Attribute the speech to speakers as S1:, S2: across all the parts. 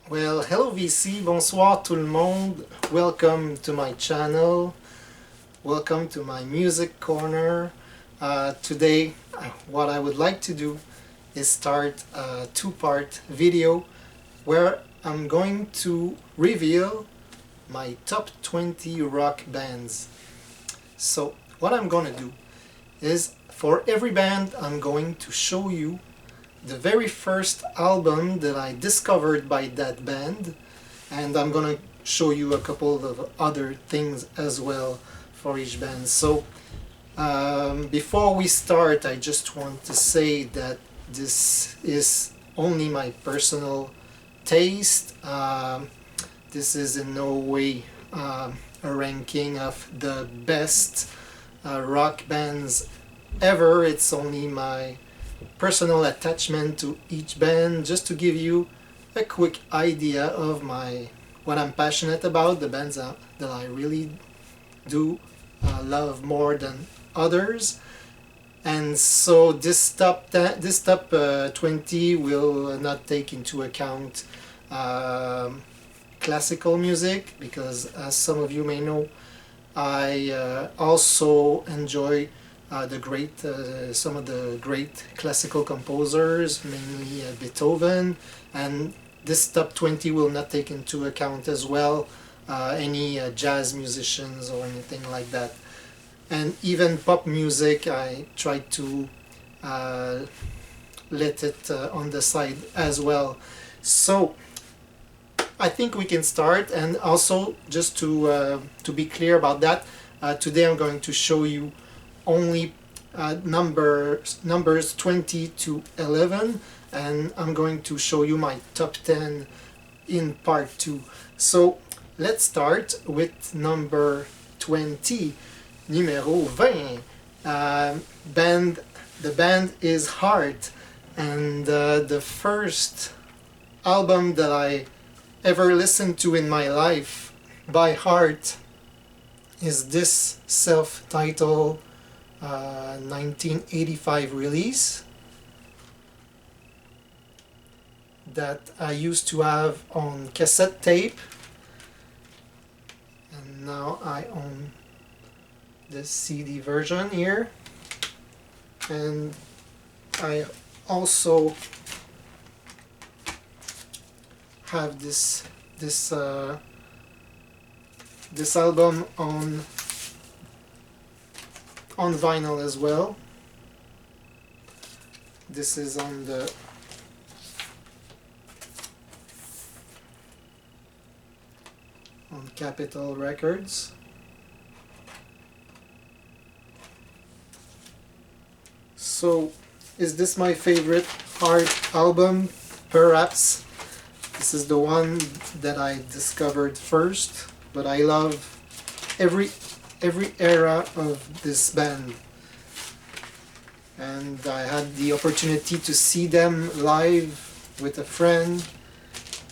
S1: Well, hello VC, bonsoir tout le monde. Welcome to my channel. Welcome to my music corner. Today, what I would like to do is start a two-part video where I'm going to reveal my top 20 rock bands. So, what I'm going to do is for every band, I'm going to show you the very first album that I discovered by that band, and I'm gonna show you a couple of other things as well for each band. So before we start, I just want to say that this is only my personal taste. This is in no way a ranking of the best rock bands ever. It's only my personal attachment to each band, just to give you a quick idea of what I'm passionate about, the bands that I really do love more than others. And so this top 20 will not take into account classical music, because as some of you may know, I also enjoy some of the great classical composers, mainly Beethoven, and this top 20 will not take into account as well any jazz musicians or anything like that. And even pop music, I try to let it on the side as well. So I think we can start. And also, just to be clear about that, today I'm going to show you only numbers 20 to 11, and I'm going to show you my top 10 in part 2. So let's start with number 20, numéro 20. The band is Heart, and the first album that I ever listened to in my life by Heart is this self-titled 1985 release that I used to have on cassette tape, and now I own the CD version here. And I also have this album on vinyl as well. This is on Capitol Records. So, is this my favorite Heart album? Perhaps. This is the one that I discovered first, but I love every era of this band, and I had the opportunity to see them live with a friend,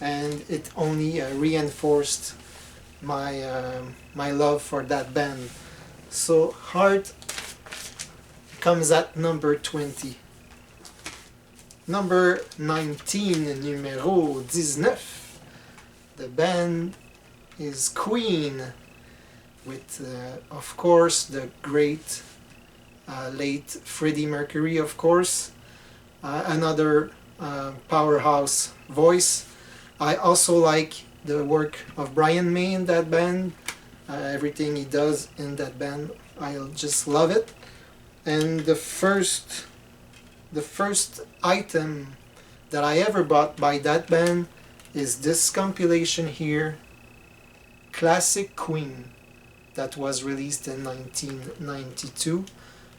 S1: and it only reinforced my love for that band. So Heart comes at number 20. Number 19, numéro 19. The band is Queen, with of course the great late Freddie Mercury, of course, another powerhouse voice. I also like the work of Brian May in that band. Everything he does in that band, I just love it. And the first item that I ever bought by that band is this compilation here, Classic Queen, that was released in 1992.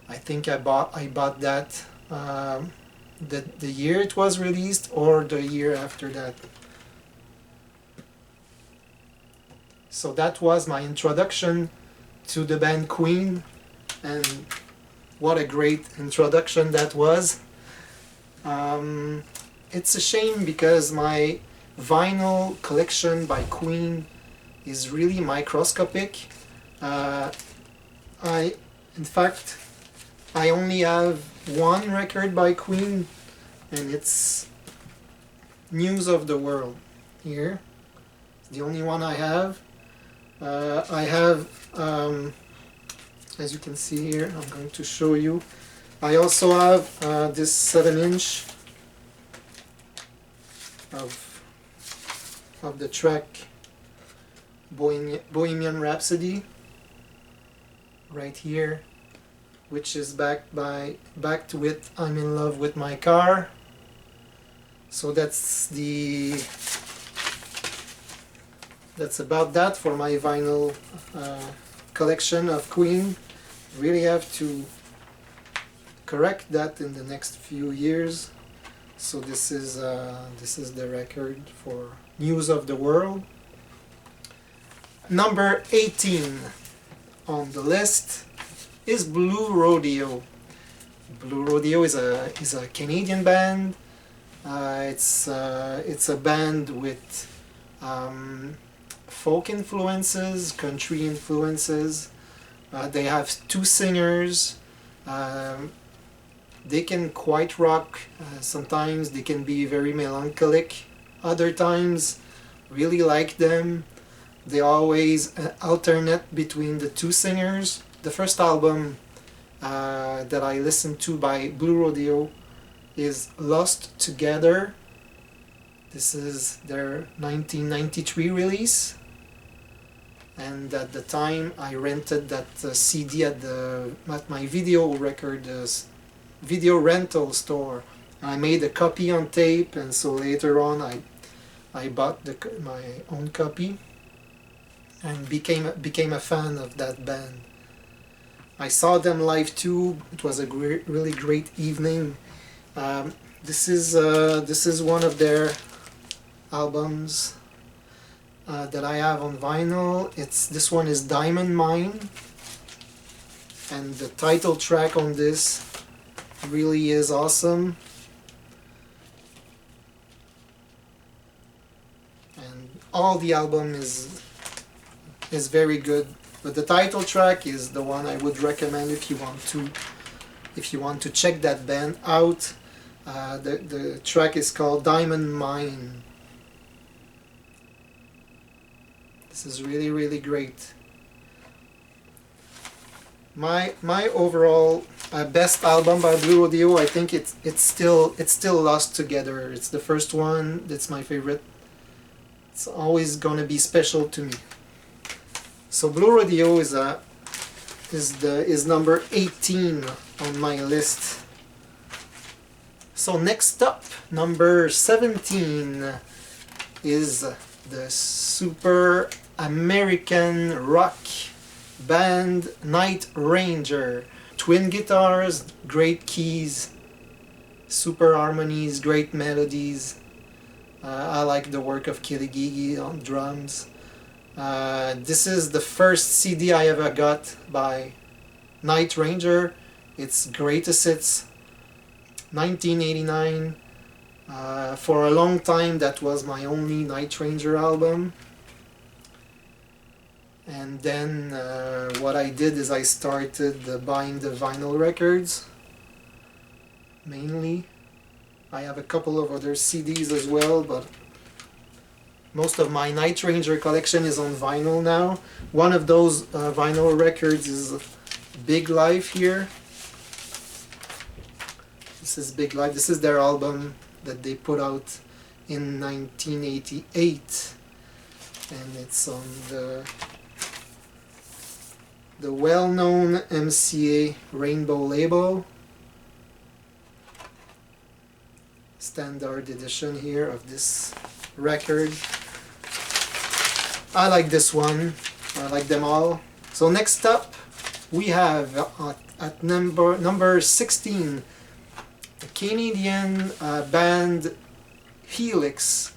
S1: I think I bought that the year it was released, or the year after that. So that was my introduction to the band Queen, and what a great introduction that was. It's a shame because my vinyl collection by Queen is really microscopic. In fact, I only have one record by Queen, and it's News of the World. here. It's the only one I have. I have, as you can see here, I'm going to show you. I also have this 7-inch of the track Bohemian Rhapsody right here, which is backed with I'm in Love with My Car. So that's about that for my vinyl collection of Queen. Really have to correct that in the next few years. So this is the record for News of the World. Number 18 on the list is Blue Rodeo. Blue Rodeo is a Canadian band. It's a band with folk influences, country influences. They have 2 singers. They can quite rock. Sometimes they can be very melancholic. Other times, really like them. They always alternate between the 2 singers. The first album that I listened to by Blue Rodeo is Lost Together. This is their 1993 release. And at the time I rented that CD at my video rental store. I made a copy on tape, and so later on I bought my own copy and became a fan of that band. I saw them live too. It was a really great evening. This is one of their albums that I have on vinyl. This one is Diamond Mine, and the title track on this really is awesome. And all the album is very good, but the title track is the one I would recommend if you want to check that band out. The track is called Diamond Mine. This is really, really great. My overall best album by Blue Rodeo, I think it's still Lost Together. It's the first one. That's my favorite. It's always gonna be special to me. So Blue Rodeo is number 18 on my list. So next up, number 17 is the super American rock band Night Ranger. Twin guitars, great keys, super harmonies, great melodies. I like the work of Killigigi on drums. This is the first CD I ever got by Night Ranger. It's Greatest Hits 1989. For a long time that was my only Night Ranger album. And then what I did is I started buying the vinyl records mainly. I have a couple of other CDs as well, but most of my Night Ranger collection is on vinyl now. One of those vinyl records is Big Life here. This is Big Life. This is their album that they put out in 1988, and it's on the well-known MCA Rainbow label. Standard edition here of this record. I like this one. I like them all. So next up we have at number 16 the Canadian band Helix.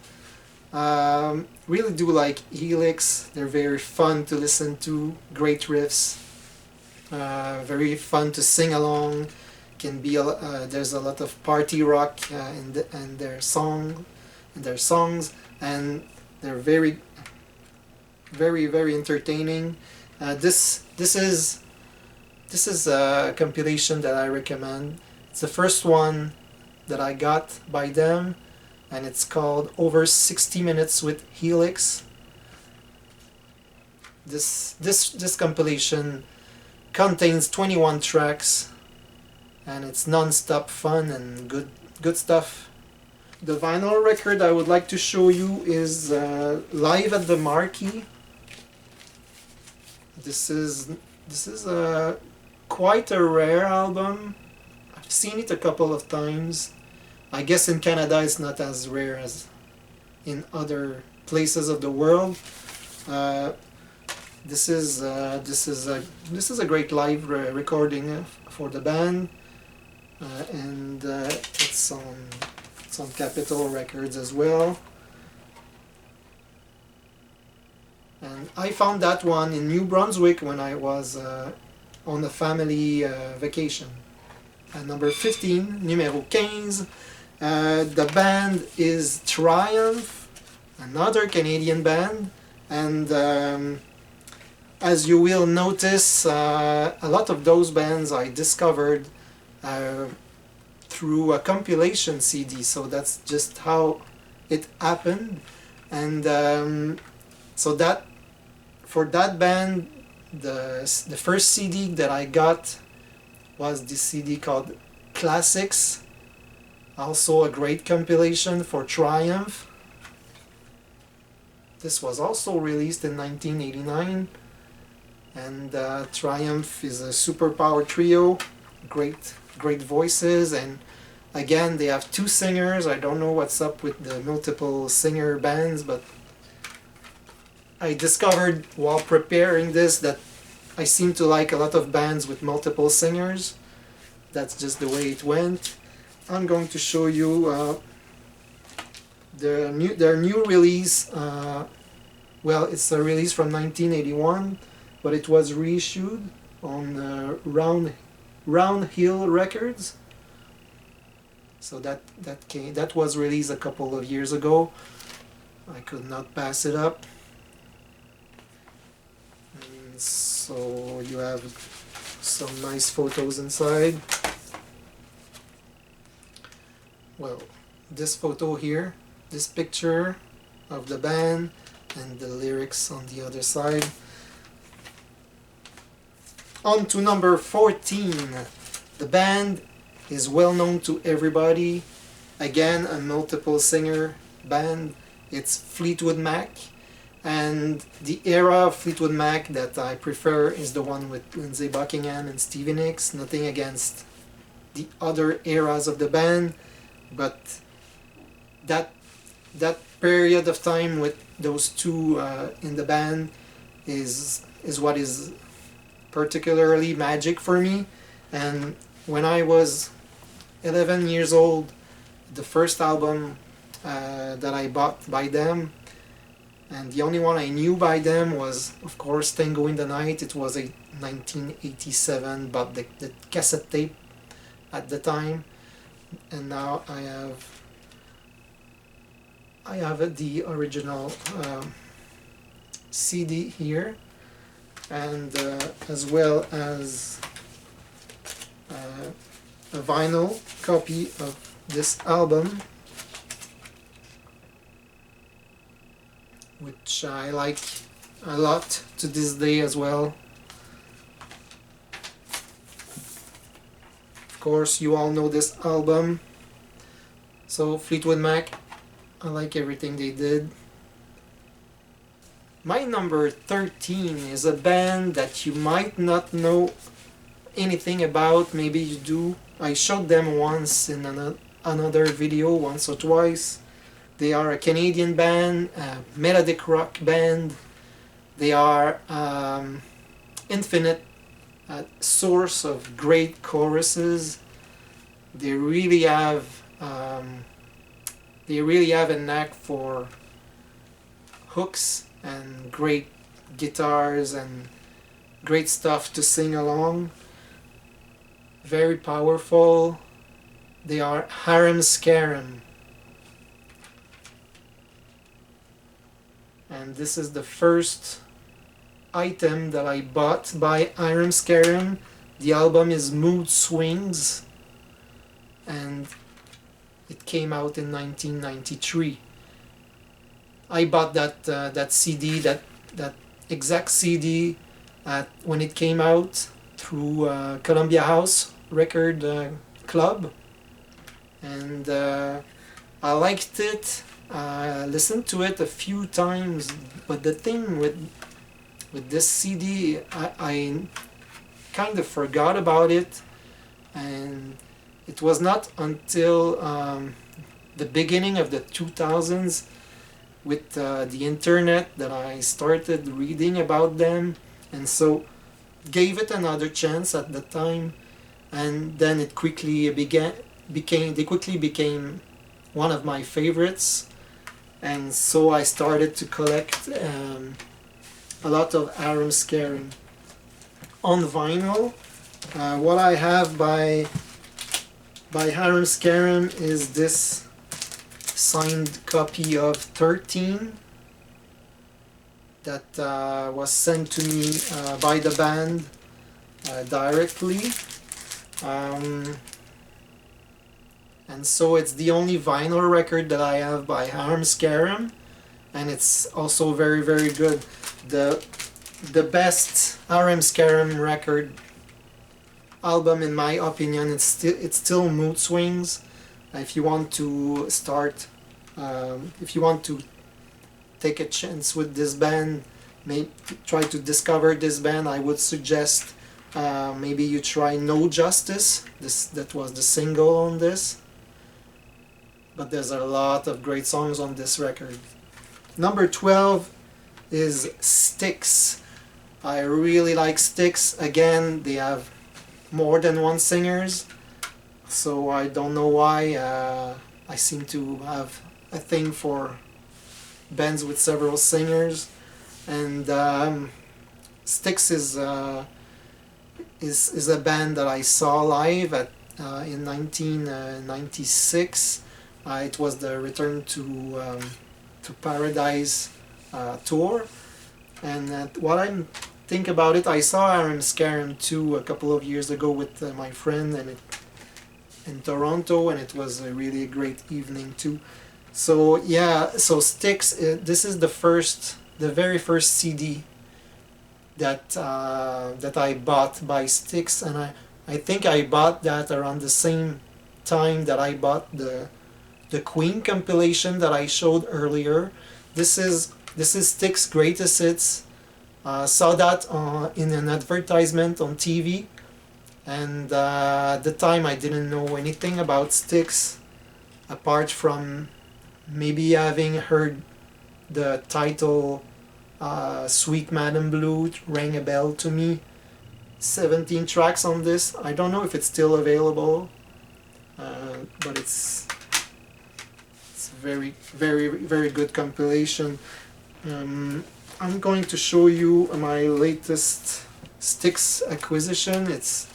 S1: Really do like Helix. They're very fun to listen to. Great riffs. Very fun to sing along. Can be there's a lot of party rock in their songs, and they're very entertaining. This is a compilation that I recommend. It's the first one that I got by them. and it's called Over 60 Minutes with Helix. This compilation contains 21 tracks, and it's non-stop fun and good stuff. The vinyl record I would like to show you is Live at the Marquee. This is quite a rare album. I've seen it a couple of times. I guess in Canada it's not as rare as in other places of the world. This is a great live recording for the band, and it's on Capitol Records as well. And I found that one in New Brunswick when I was on a family vacation. Number 15, Nimue Kings. The band is Triumph, another Canadian band, and as you will notice, a lot of those bands I discovered through a compilation CD, so that's just how it happened. And so that for that band, the first CD that I got was this CD called Classics, also a great compilation for Triumph. This was also released in 1989, and Triumph is a superpower trio, great voices, and again they have two singers. I don't know what's up with the multiple singer bands, but I discovered while preparing this that I seem to like a lot of bands with multiple singers. That's just the way it went. I'm going to show you their new release. Well, it's a release from 1981, but it was reissued on Round Hill Records. So that was released a couple of years ago. I could not pass it up. And so you have some nice photos inside. Well, this photo here, this picture of the band, and the lyrics on the other side. On to number 14. The band is well known to everybody. Again, a multiple singer band. It's Fleetwood Mac. And the era of Fleetwood Mac that I prefer is the one with Lindsey Buckingham and Stevie Nicks. Nothing against the other eras of the band, but that period of time with those two in the band is what is particularly magic for me. And when I was 11 years old, the first album that I bought by them, and the only one I knew by them, was of course Tango in the Night. It was a 1987, but the cassette tape at the time, and now I have the original CD here, and as well as a vinyl copy of this album, which I like a lot to this day as well. Of course, you all know this album. So Fleetwood Mac, I like everything they did. My number 13 is a band that you might not know anything about. Maybe you do. I showed them once in another video, once or twice. They are a Canadian band, a melodic rock band. They are infinite source of great choruses. They really have a knack for hooks and great guitars and great stuff to sing along. Very powerful. They are Harem Scarum. And this is the first item that I bought by Harem Scarum. The album is Mood Swings, and It came out in 1993. I bought that CD, that exact CD, when it came out through Columbia House Record Club, and I liked it. I listened to it a few times, but the thing with this CD, I kind of forgot about it, and it was not until the beginning of the 2000s with the internet that I started reading about them, and so gave it another chance at the time, and then it quickly became one of my favorites, and so I started to collect a lot of Aram Scarum on vinyl. What I have by Aram Scarum is this signed copy of 13 that was sent to me by the band directly. And so it's the only vinyl record that I have by Aram Scarum, and it's also very, very good. The best Aram Scarum record album, in my opinion, it's still Mood Swings. If you want to start, if you want to take a chance with this band, try to discover this band, I would suggest maybe you try No Justice. That was the single on this. But there's a lot of great songs on this record. Number 12 is Styx. I really like Styx. Again, they have more than one singers, so I don't know why. I seem to have a thing for bands with several singers, and Styx is a band that I saw live in 1996. It was the Return to Paradise tour, and what I think about it, I saw Aram Scarum too a couple of years ago with my friend in Toronto, and it was a really great evening too. So yeah, so Styx, this is the very first CD that I bought by Styx, and I think I bought that around the same time that I bought the Queen compilation that I showed earlier. This is Styx Greatest Hits. Saw that in an advertisement on TV, and at the time I didn't know anything about Styx apart from maybe having heard the title Sweet Madam Blue rang a bell to me. 17 tracks on this. I don't know if it's still available, but it's very, very, very good compilation. I'm going to show you my latest Styx acquisition. It's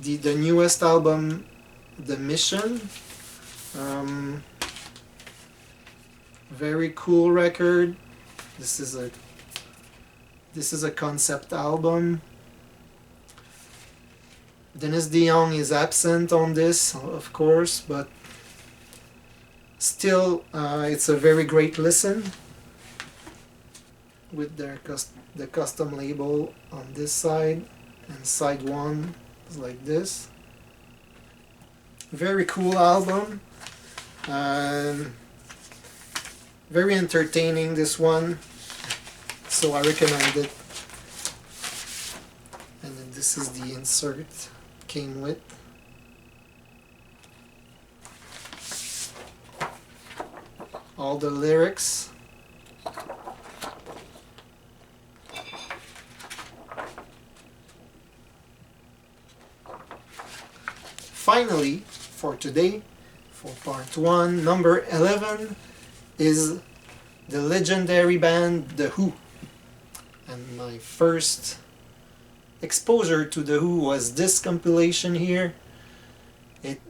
S1: the newest album, The Mission. Very cool record. This is a concept album. Dennis DeYoung is absent on this, of course, but still it's a very great listen, with the custom label on this side, and side one is like this. Very cool album, very entertaining, this one, so I recommend it. And then this is the insert came with. All the lyrics. Finally, for today, for part 1, number 11 is the legendary band The Who. And my first exposure to The Who was this compilation here.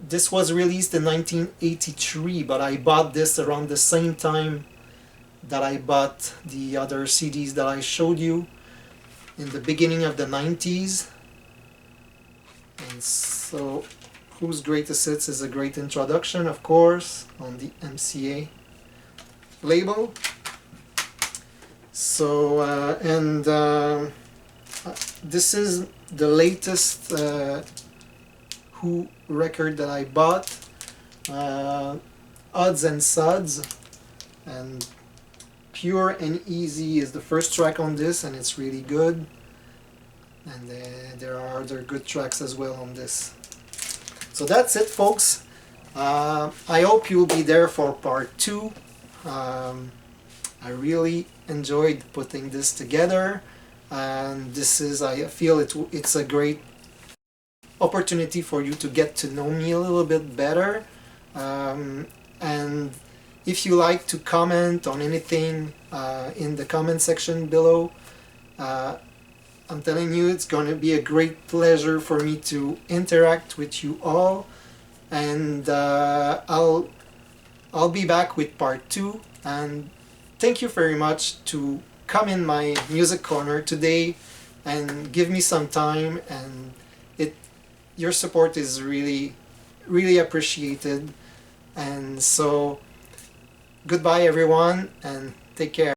S1: This was released in 1983, but I bought this around the same time that I bought the other CDs that I showed you in the beginning of the 90s. And so Whose Greatest Hits is a great introduction, of course, on the MCA label. So, this is the latest Who record that I bought, Odds and Suds, and Pure and Easy is the first track on this, and it's really good. And there are other good tracks as well on this. So that's it, folks. I hope you'll be there for part 2. I really enjoyed putting this together, and this is, I feel it's a great opportunity for you to get to know me a little bit better. And if you like to comment on anything in the comment section below, I'm telling you, it's going to be a great pleasure for me to interact with you all, and I'll be back with part 2. And thank you very much to come in my music corner today and give me some time, and your support is really appreciated. And so goodbye everyone, and take care.